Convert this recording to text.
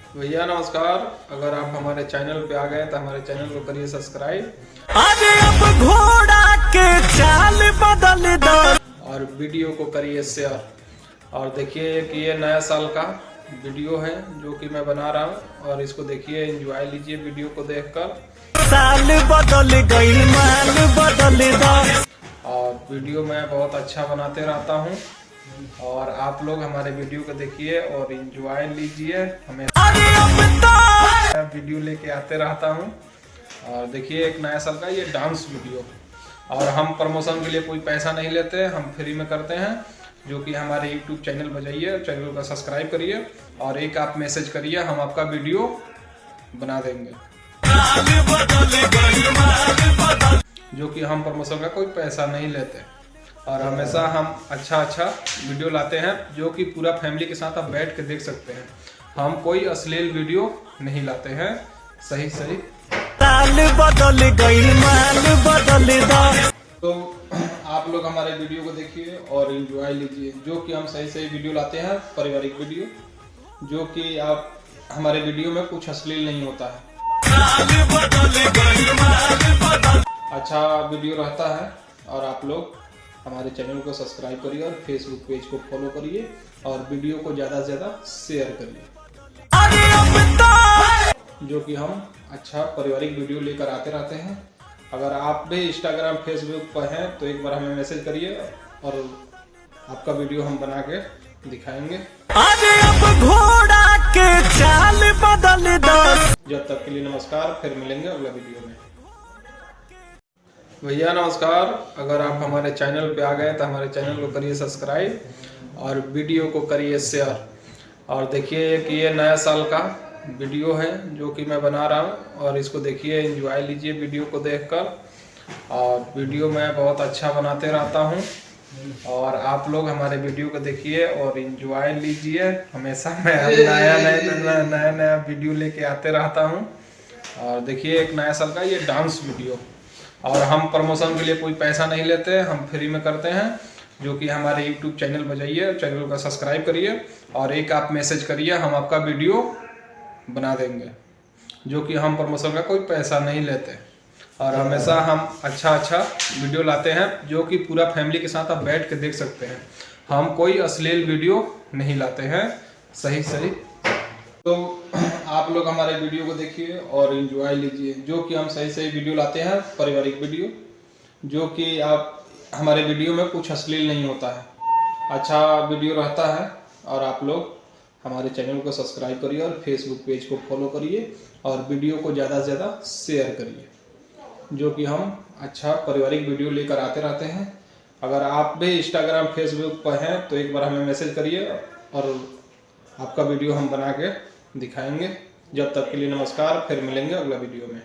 भैया नमस्कार। अगर आप हमारे चैनल पे आ गए तो हमारे चैनल को करिए सब्सक्राइब। अरे अब घोड़ा के चाल बदल दो और वीडियो को करिए शेयर। और देखिए कि ये नया साल का वीडियो है जो कि मैं बना रहा हूँ, और इसको देखिए, एंजॉय लीजिए वीडियो को देखकर। साल बदल गई माल बदल दो। और वीडियो मैं बहुत अच्छा बनाते रहता हूँ, और आप लोग हमारे वीडियो को देखिए और एंजॉय लीजिए। हमें वीडियो लेके आते रहता हूँ। और देखिए एक नया साल का ये डांस वीडियो, और हम प्रमोशन के लिए कोई पैसा नहीं लेते, हम फ्री में करते हैं। जो कि हमारे YouTube चैनल बजाइए, चैनल को सब्सक्राइब करिए और एक आप मैसेज करिए, हम आपका वीडियो बना देंगे। जो कि हम प्रमोशन का कोई पैसा नहीं लेते, और हमेशा हम अच्छा वीडियो लाते हैं जो कि पूरा फैमिली के साथ आप बैठ के देख सकते हैं। हम कोई अश्लील वीडियो नहीं लाते हैं। सही साल बदल गई माल बदल दो। तो आप लोग हमारे वीडियो को देखिए और एंजॉय लीजिए। जो कि हम सही विडियो लाते हैं, पारिवारिक वीडियो, जो कि आप हमारे वीडियो में कुछ अश्लील नहीं होता है, अच्छा वीडियो रहता है। और आप लोग हमारे चैनल को सब्सक्राइब करिए और फेसबुक पेज को फॉलो करिए और वीडियो को ज़्यादा से ज़्यादा शेयर करिए। जो कि हम अच्छा पारिवारिक वीडियो लेकर आते रहते हैं। अगर आप भी इंस्टाग्राम फेसबुक पर हैं तो एक बार हमें मैसेज करिए और आपका वीडियो हम बना के दिखाएंगे। अरे अब घोड़ा के चाल बदल दो। जब तक के लिए नमस्कार, फिर मिलेंगे अगला वीडियो में। भैया नमस्कार। अगर आप हमारे चैनल पे आ गए तो हमारे चैनल को करिए सब्सक्राइब और वीडियो को करिए शेयर। और देखिए कि ये नया साल का वीडियो है जो कि मैं बना रहा हूँ, और इसको देखिए, एंजॉय लीजिए वीडियो को देखकर। और वीडियो मैं बहुत अच्छा बनाते रहता हूँ, और आप लोग हमारे वीडियो को देखिए और एंजॉय लीजिए। हमेशा मैं नया वीडियो लेके आते रहता हूँ। और देखिए एक नया साल का ये डांस वीडियो, और हम प्रमोशन के लिए कोई पैसा नहीं लेते, हम फ्री में करते हैं। जो कि हमारे YouTube चैनल बजाइए, चैनल को सब्सक्राइब करिए और एक आप मैसेज करिए, हम आपका वीडियो बना देंगे। जो कि हम प्रमोशन का कोई पैसा नहीं लेते, और हमेशा हम अच्छा वीडियो लाते हैं जो कि पूरा फैमिली के साथ आप बैठ के देख सकते हैं। हम कोई अश्लील वीडियो नहीं लाते हैं। सही तो आप लोग हमारे वीडियो को देखिए और एंजॉय लीजिए। जो कि हम सही वीडियो लाते हैं, पारिवारिक वीडियो, जो कि आप हमारे वीडियो में कुछ अश्लील नहीं होता है, अच्छा वीडियो रहता है। और आप लोग हमारे चैनल को सब्सक्राइब करिए और फेसबुक पेज को फॉलो करिए और वीडियो को ज़्यादा से ज़्यादा शेयर करिए। जो कि हम अच्छा पारिवारिक वीडियो लेकर आते रहते हैं। अगर आप भी इंस्टाग्राम फेसबुक पर हैं तो एक बार हमें मैसेज करिए और आपका वीडियो हम बना के दिखाएंगे। जब तक के लिए नमस्कार, फिर मिलेंगे अगला वीडियो में।